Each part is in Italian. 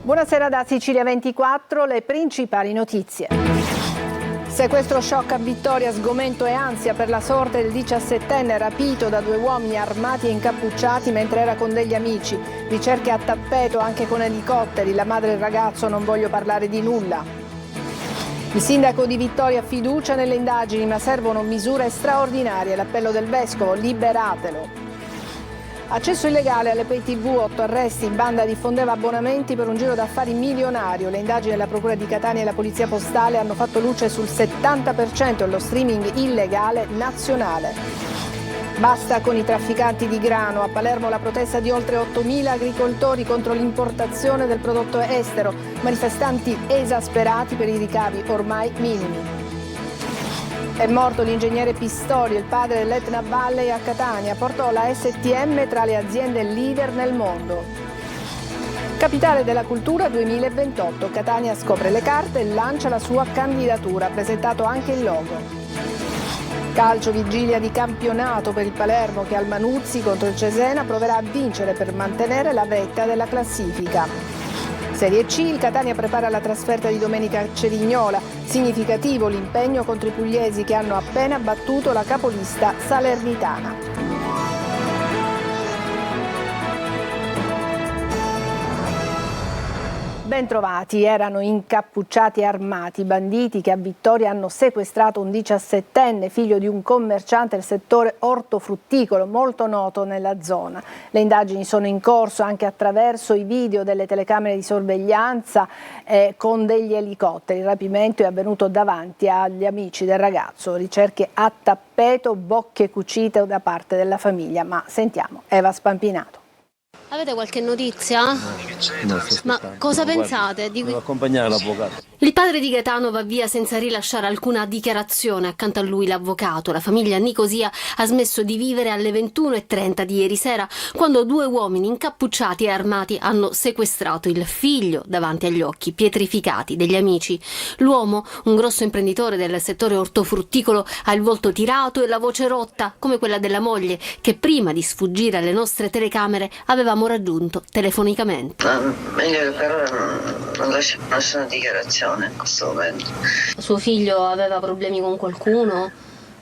Buonasera da Sicilia 24, le principali notizie. Sequestro shock a Vittoria, sgomento e ansia per la sorte del 17enne rapito da due uomini armati e incappucciati mentre era con degli amici. Ricerche a tappeto anche con elicotteri, la madre del ragazzo non voglio parlare di nulla. Il sindaco di Vittoria fiducia nelle indagini ma servono misure straordinarie, l'appello del vescovo, liberatelo. Accesso illegale alle pay TV, 8 arresti, banda diffondeva abbonamenti per un giro d'affari milionario. Le indagini della Procura di Catania e la Polizia Postale hanno fatto luce sul 70% dello streaming illegale nazionale. Basta con i trafficanti di grano. A Palermo la protesta di oltre 8.000 agricoltori contro l'importazione del prodotto estero. Manifestanti esasperati per i ricavi ormai minimi. È morto l'ingegnere Pistorio, il padre dell'Etna Valley a Catania. Portò la STM tra le aziende leader nel mondo. Capitale della Cultura 2028. Catania scopre le carte e lancia la sua candidatura. Ha presentato anche il logo. Calcio, vigilia di campionato per il Palermo che al Manuzzi contro il Cesena proverà a vincere per mantenere la vetta della classifica. Serie C, il Catania prepara la trasferta di domenica a Cerignola. Significativo l'impegno contro i pugliesi che hanno appena battuto la capolista salernitana. Bentrovati, erano incappucciati e armati i banditi che a Vittoria hanno sequestrato un 17enne, figlio di un commerciante del settore ortofrutticolo molto noto nella zona. Le indagini sono in corso anche attraverso i video delle telecamere di sorveglianza con degli elicotteri. Il rapimento è avvenuto davanti agli amici del ragazzo. Ricerche a tappeto, bocche cucite da parte della famiglia. Ma sentiamo Eva Spampinato. Avete qualche notizia? No, ma cosa pensate? Devo accompagnare l'avvocato. Il padre di Gaetano va via senza rilasciare alcuna dichiarazione. Accanto a lui l'avvocato. La famiglia Nicosia ha smesso di vivere alle 21:30 di ieri sera, quando due uomini incappucciati e armati hanno sequestrato il figlio davanti agli occhi pietrificati degli amici. L'uomo, un grosso imprenditore del settore ortofrutticolo, ha il volto tirato e la voce rotta, come quella della moglie, che prima di sfuggire alle nostre telecamere avevamo raggiunto telefonicamente. Meglio che per ora non lascia nessuna dichiarazione in questo momento. Suo figlio aveva problemi con qualcuno?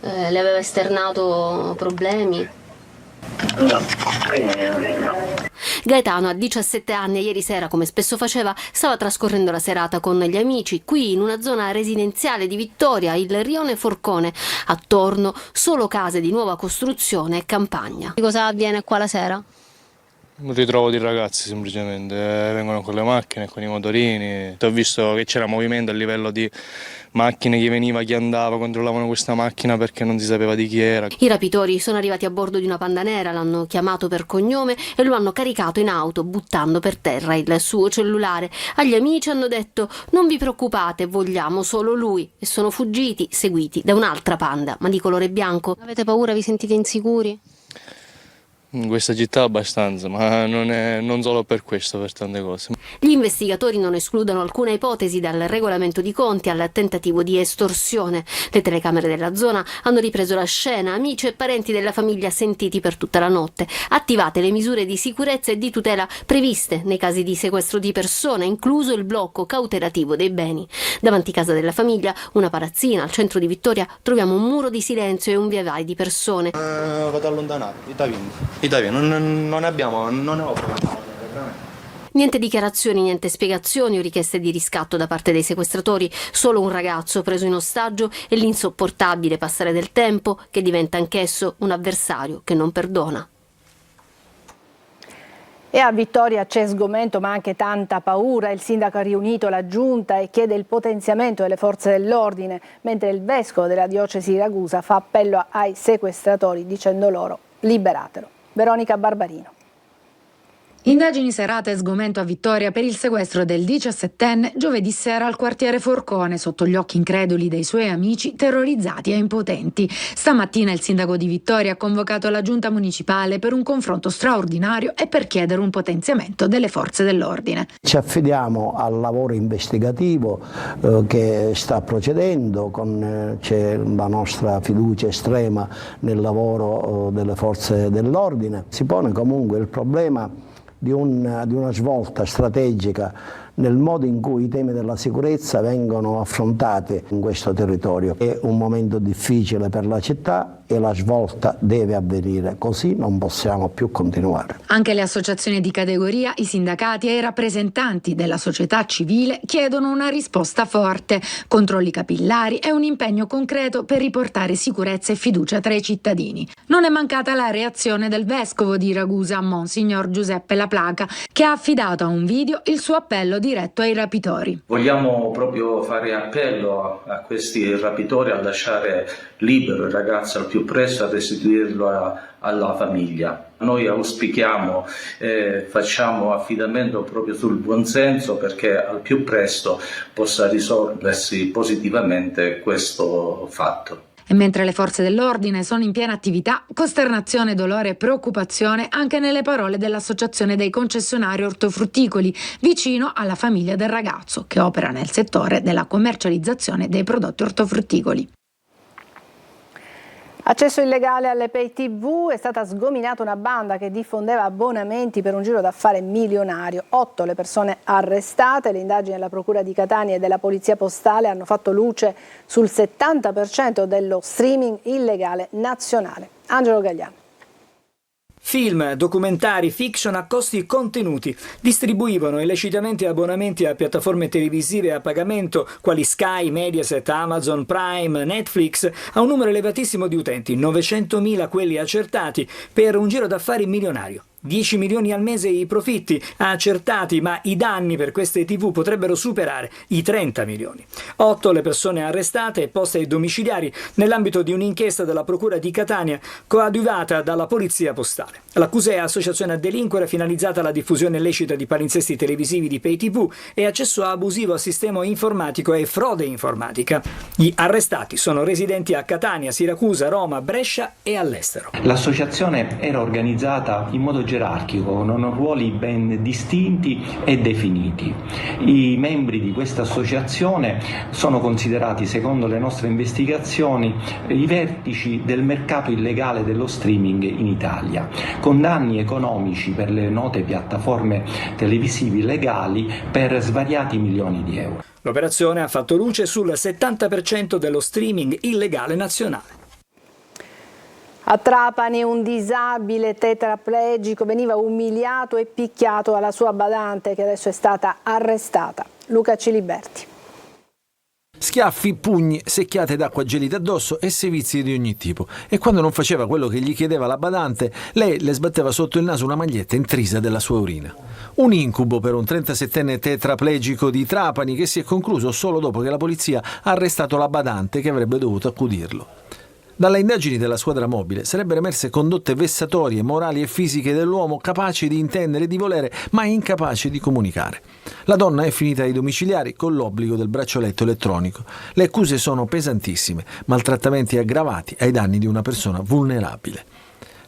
Le aveva esternato problemi? No. Gaetano ha 17 anni e ieri sera, come spesso faceva, stava trascorrendo la serata con gli amici qui in una zona residenziale di Vittoria, il rione Forcone. Attorno solo case di nuova costruzione e campagna. Cosa avviene qua la sera? Un ritrovo di ragazzi semplicemente, vengono con le macchine, con i motorini. Ho visto che c'era movimento a livello di macchine, chi veniva, chi andava, controllavano questa macchina perché non si sapeva di chi era. I rapitori sono arrivati a bordo di una Panda nera, l'hanno chiamato per cognome e lo hanno caricato in auto buttando per terra il suo cellulare. Agli amici hanno detto: non vi preoccupate, vogliamo solo lui, e sono fuggiti, seguiti da un'altra Panda, ma di colore bianco. Avete paura, vi sentite insicuri? In questa città abbastanza, ma non solo per questo, per tante cose. Gli investigatori non escludono alcuna ipotesi, dal regolamento di conti al tentativo di estorsione. Le telecamere della zona hanno ripreso la scena, amici e parenti della famiglia sentiti per tutta la notte. Attivate le misure di sicurezza e di tutela previste nei casi di sequestro di persona, incluso il blocco cautelativo dei beni. Davanti casa della famiglia, una palazzina, al centro di Vittoria, troviamo un muro di silenzio e un via vai di persone. Vado allontanato, non ne ho problemi. Niente dichiarazioni, niente spiegazioni o richieste di riscatto da parte dei sequestratori, solo un ragazzo preso in ostaggio e l'insopportabile passare del tempo che diventa anch'esso un avversario che non perdona. E a Vittoria c'è sgomento ma anche tanta paura. Il sindaco ha riunito la giunta e chiede il potenziamento delle forze dell'ordine, mentre il vescovo della diocesi di Ragusa fa appello ai sequestratori dicendo loro: liberatelo. Veronica Barbarino. Indagini serate e sgomento a Vittoria per il sequestro del 17enne giovedì sera al quartiere Forcone, sotto gli occhi increduli dei suoi amici terrorizzati e impotenti. Stamattina il sindaco di Vittoria ha convocato la giunta municipale per un confronto straordinario e per chiedere un potenziamento delle forze dell'ordine. Ci affidiamo al lavoro investigativo che sta procedendo, c'è la nostra fiducia estrema nel lavoro delle forze dell'ordine. Si pone comunque il problema di una svolta strategica nel modo in cui i temi della sicurezza vengono affrontati in questo territorio. È un momento difficile per la città e la svolta deve avvenire, così non possiamo più continuare. Anche le associazioni di categoria, i sindacati e i rappresentanti della società civile chiedono una risposta forte, controlli capillari e un impegno concreto per riportare sicurezza e fiducia tra i cittadini. Non è mancata la reazione del vescovo di Ragusa, Monsignor Giuseppe Laplaca, che ha affidato a un video il suo appello diretto ai rapitori. Vogliamo proprio fare appello a questi rapitori a lasciare libero il ragazzo al più presto, a restituirlo alla famiglia. Noi auspichiamo e facciamo affidamento proprio sul buonsenso perché al più presto possa risolversi positivamente questo fatto. E mentre le forze dell'ordine sono in piena attività, costernazione, dolore e preoccupazione anche nelle parole dell'Associazione dei concessionari ortofrutticoli, vicino alla famiglia del ragazzo, che opera nel settore della commercializzazione dei prodotti ortofrutticoli. Accesso illegale alle pay TV, è stata sgominata una banda che diffondeva abbonamenti per un giro d'affari milionario. 8 le persone arrestate, le indagini della Procura di Catania e della Polizia Postale hanno fatto luce sul 70% dello streaming illegale nazionale. Angelo Gagliano. Film, documentari, fiction a costi contenuti distribuivano illecitamente abbonamenti a piattaforme televisive a pagamento quali Sky, Mediaset, Amazon Prime, Netflix a un numero elevatissimo di utenti, 900.000 quelli accertati, per un giro d'affari milionario. 10 milioni al mese i profitti accertati, ma i danni per queste TV potrebbero superare i 30 milioni. 8 le persone arrestate e poste ai domiciliari nell'ambito di un'inchiesta della Procura di Catania coadiuvata dalla Polizia Postale. L'accusa è associazione a delinquere finalizzata alla diffusione illecita di palinsesti televisivi di pay TV e accesso abusivo al sistema informatico e frode informatica. Gli arrestati sono residenti a Catania, Siracusa, Roma, Brescia e all'estero. L'associazione era organizzata in modo gerarchico, con ruoli ben distinti e definiti. I membri di questa associazione sono considerati, secondo le nostre investigazioni, i vertici del mercato illegale dello streaming in Italia, con danni economici per le note piattaforme televisive illegali per svariati milioni di euro. L'operazione ha fatto luce sul 70% dello streaming illegale nazionale. A Trapani un disabile tetraplegico veniva umiliato e picchiato dalla sua badante, che adesso è stata arrestata. Luca Ciliberti. Schiaffi, pugni, secchiate d'acqua gelida addosso e sevizie di ogni tipo. E quando non faceva quello che gli chiedeva la badante, lei le sbatteva sotto il naso una maglietta intrisa della sua urina. Un incubo per un 37enne tetraplegico di Trapani che si è concluso solo dopo che la polizia ha arrestato la badante che avrebbe dovuto accudirlo. Dalle indagini della squadra mobile sarebbero emerse condotte vessatorie, morali e fisiche dell'uomo capace di intendere e di volere, ma incapace di comunicare. La donna è finita ai domiciliari con l'obbligo del braccialetto elettronico. Le accuse sono pesantissime, maltrattamenti aggravati ai danni di una persona vulnerabile.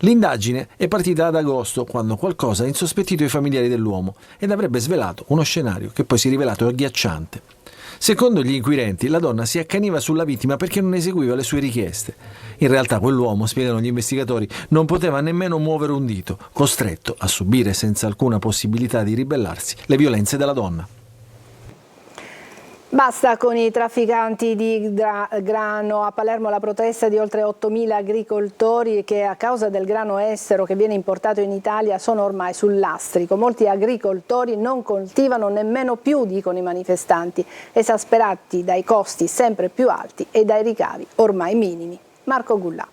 L'indagine è partita ad agosto, quando qualcosa ha insospettito i familiari dell'uomo ed avrebbe svelato uno scenario che poi si è rivelato agghiacciante. Secondo gli inquirenti, la donna si accaniva sulla vittima perché non eseguiva le sue richieste. In realtà quell'uomo, spiegano gli investigatori, non poteva nemmeno muovere un dito, costretto a subire senza alcuna possibilità di ribellarsi le violenze della donna. Basta con i trafficanti di grano. A Palermo la protesta di oltre 8.000 agricoltori che a causa del grano estero che viene importato in Italia sono ormai sul lastrico. Molti agricoltori non coltivano nemmeno più, dicono i manifestanti, esasperati dai costi sempre più alti e dai ricavi ormai minimi. Marco Gullà.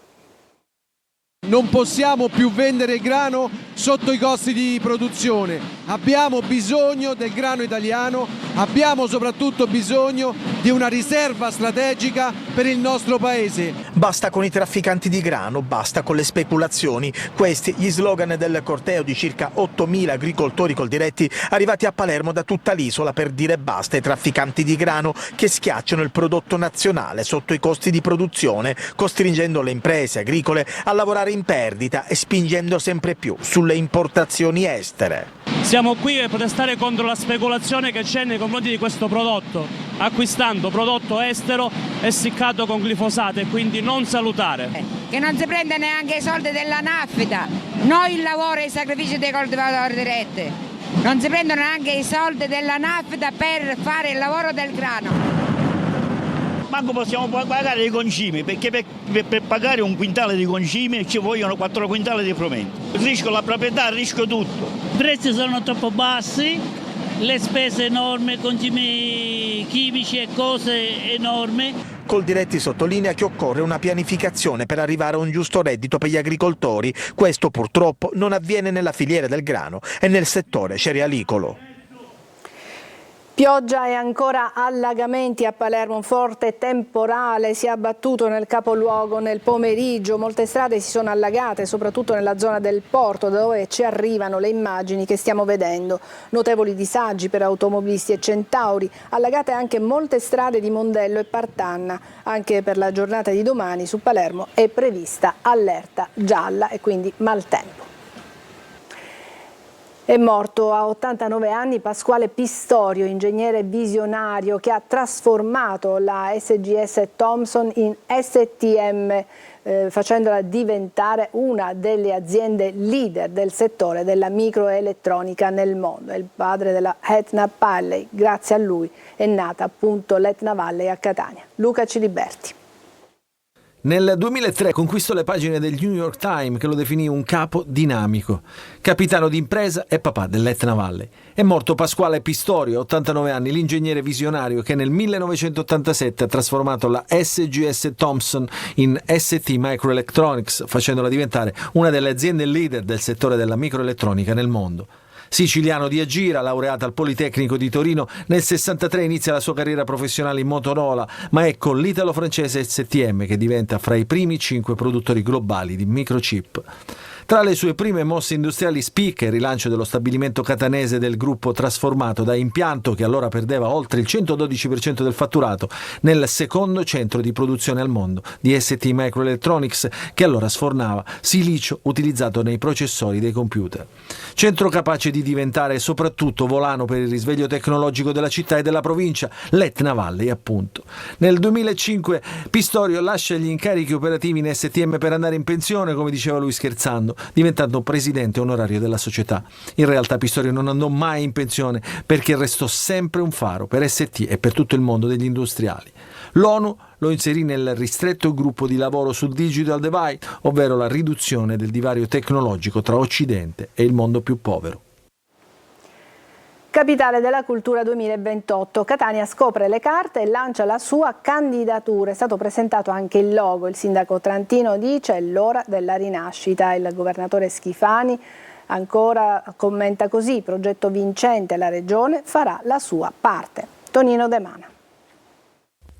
Non possiamo più vendere il grano sotto i costi di produzione, abbiamo bisogno del grano italiano, abbiamo soprattutto bisogno di una riserva strategica per il nostro paese. Basta con i trafficanti di grano, basta con le speculazioni. Questi gli slogan del corteo di circa 8.000 agricoltori coldiretti arrivati a Palermo da tutta l'isola per dire basta ai trafficanti di grano che schiacciano il prodotto nazionale sotto i costi di produzione, costringendo le imprese agricole a lavorare in perdita e spingendo sempre più sulle importazioni estere. Siamo qui per protestare contro la speculazione che c'è nei confronti di questo prodotto, acquistando prodotto estero essiccato con glifosato e quindi non salutare. Che non si prende neanche i soldi della nafta, noi il lavoro e i sacrifici dei coltivatori diretti. Non si prendono neanche i soldi della nafta per fare il lavoro del grano. Manco possiamo pagare i concimi, perché per pagare un quintale di concimi ci vogliono 4 quintali di frumento. Rischio la proprietà, rischio tutto. I prezzi sono troppo bassi, le spese enormi, concimi chimici e cose enormi. Coldiretti sottolinea che occorre una pianificazione per arrivare a un giusto reddito per gli agricoltori. Questo purtroppo non avviene nella filiera del grano e nel settore cerealicolo. Pioggia e ancora allagamenti a Palermo, un forte temporale si è abbattuto nel capoluogo nel pomeriggio, molte strade si sono allagate soprattutto nella zona del porto dove ci arrivano le immagini che stiamo vedendo, notevoli disagi per automobilisti e centauri, allagate anche molte strade di Mondello e Partanna, anche per la giornata di domani su Palermo è prevista allerta gialla e quindi maltempo. È morto a 89 anni Pasquale Pistorio, ingegnere visionario che ha trasformato la SGS Thomson in STM, facendola diventare una delle aziende leader del settore della microelettronica nel mondo. È il padre della Etna Valley, grazie a lui è nata appunto l'Etna Valley a Catania. Luca Ciliberti. Nel 2003 conquistò le pagine del New York Times che lo definì un capo dinamico, capitano d'impresa e papà dell'Etna Valley. È morto Pasquale Pistorio, 89 anni, l'ingegnere visionario che nel 1987 ha trasformato la SGS Thomson in ST Microelectronics, facendola diventare una delle aziende leader del settore della microelettronica nel mondo. Siciliano di Agira, laureata al Politecnico di Torino, nel 63 inizia la sua carriera professionale in Motorola, ma è con l'italo-francese STM che diventa fra i primi 5 produttori globali di microchip. Tra le sue prime mosse industriali spicca il rilancio dello stabilimento catanese del gruppo trasformato da impianto che allora perdeva oltre il 112% del fatturato nel secondo centro di produzione al mondo di ST Microelectronics che allora sfornava silicio utilizzato nei processori dei computer. Centro capace di diventare soprattutto volano per il risveglio tecnologico della città e della provincia, l'Etna Valley appunto. Nel 2005 Pistorio lascia gli incarichi operativi in STM per andare in pensione, come diceva lui scherzando, diventando presidente onorario della società. In realtà Pistorio non andò mai in pensione perché restò sempre un faro per ST e per tutto il mondo degli industriali. L'ONU lo inserì nel ristretto gruppo di lavoro sul Digital Divide, ovvero la riduzione del divario tecnologico tra Occidente e il mondo più povero. Capitale della Cultura 2028, Catania scopre le carte e lancia la sua candidatura. È stato presentato anche il logo, il sindaco Trantino dice è l'ora della rinascita. Il governatore Schifani ancora commenta così, progetto vincente, la regione farà la sua parte. Tonino De Mana.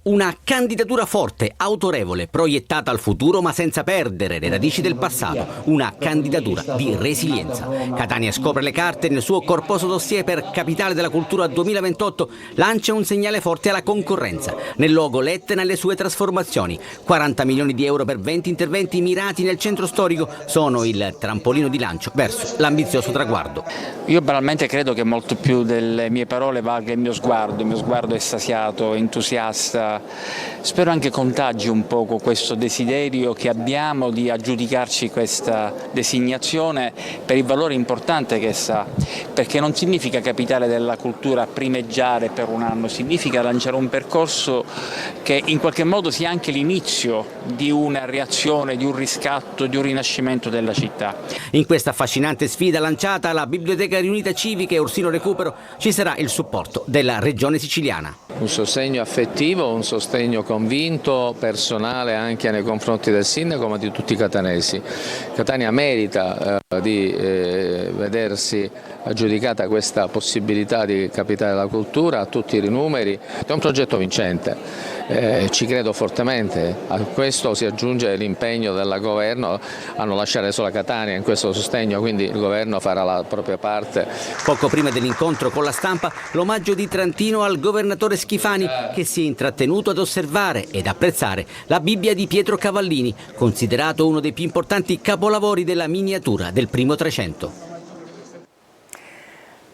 Una candidatura forte, autorevole, proiettata al futuro ma senza perdere le radici del passato. Una candidatura di resilienza. Catania scopre le carte nel suo corposo dossier per Capitale della Cultura 2028 lancia un segnale forte alla concorrenza. Nel logo l'Etna e le sue trasformazioni. 40 milioni di euro per 20 interventi mirati nel centro storico sono il trampolino di lancio verso l'ambizioso traguardo. Io banalmente credo che molto più delle mie parole valga il mio sguardo estasiato, entusiasta. Spero anche contagi un poco questo desiderio che abbiamo di aggiudicarci questa designazione per il valore importante che sa, perché non significa Capitale della Cultura primeggiare per un anno, significa lanciare un percorso che in qualche modo sia anche l'inizio di una reazione, di un riscatto, di un rinascimento della città. In questa affascinante sfida lanciata alla Biblioteca Riunita Civica e Orsino Recupero ci sarà il supporto della Regione Siciliana. Un sostegno affettivo, un sostegno convinto, personale anche nei confronti del sindaco ma di tutti i catanesi. Catania merita di vedersi aggiudicata questa possibilità di Capitale della Cultura a tutti i numeri. È un progetto vincente. Ci credo fortemente, a questo si aggiunge l'impegno del governo a non lasciare sola Catania in questo sostegno, quindi il governo farà la propria parte. Poco prima dell'incontro con la stampa, l'omaggio di Trantino al governatore Schifani che si è intrattenuto ad osservare ed apprezzare la Bibbia di Pietro Cavallini, considerato uno dei più importanti capolavori della miniatura del primo Trecento.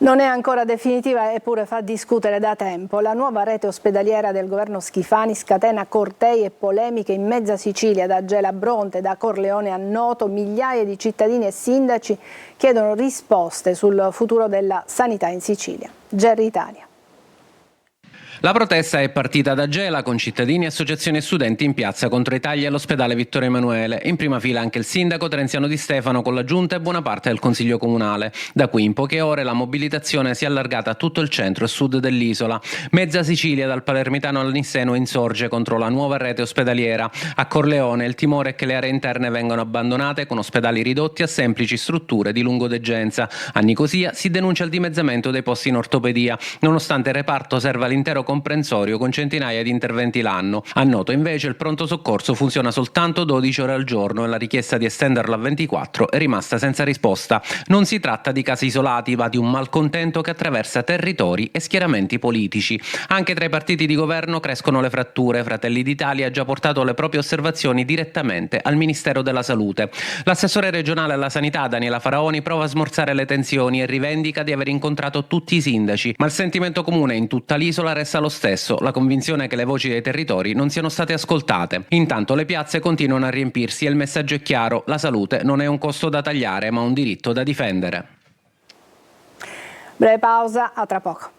Non è ancora definitiva, eppure fa discutere da tempo. La nuova rete ospedaliera del governo Schifani scatena cortei e polemiche in mezza Sicilia, da Gela a Bronte, da Corleone a Noto. Migliaia di cittadini e sindaci chiedono risposte sul futuro della sanità in Sicilia. Gerry Italia. La protesta è partita da Gela, con cittadini, associazioni e studenti in piazza contro i tagli all'ospedale Vittorio Emanuele. In prima fila anche il sindaco Terenziano Di Stefano con la giunta e buona parte del consiglio comunale. Da qui in poche ore la mobilitazione si è allargata a tutto il centro e sud dell'isola. Mezza Sicilia, dal Palermitano al Nisseno, insorge contro la nuova rete ospedaliera. A Corleone il timore è che le aree interne vengano abbandonate con ospedali ridotti a semplici strutture di lungodegenza. A Nicosia si denuncia il dimezzamento dei posti in ortopedia, nonostante il reparto serva l'intero comprensorio con centinaia di interventi l'anno. A Noto invece il pronto soccorso funziona soltanto 12 ore al giorno e la richiesta di estenderlo a 24 è rimasta senza risposta. Non si tratta di casi isolati, ma di un malcontento che attraversa territori e schieramenti politici. Anche tra i partiti di governo crescono le fratture. Fratelli d'Italia ha già portato le proprie osservazioni direttamente al Ministero della Salute. L'assessore regionale alla sanità Daniela Faraoni prova a smorzare le tensioni e rivendica di aver incontrato tutti i sindaci, ma il sentimento comune in tutta l'isola resta lo stesso, la convinzione che le voci dei territori non siano state ascoltate. Intanto le piazze continuano a riempirsi e il messaggio è chiaro: la salute non è un costo da tagliare, ma un diritto da difendere. Breve pausa, a tra poco.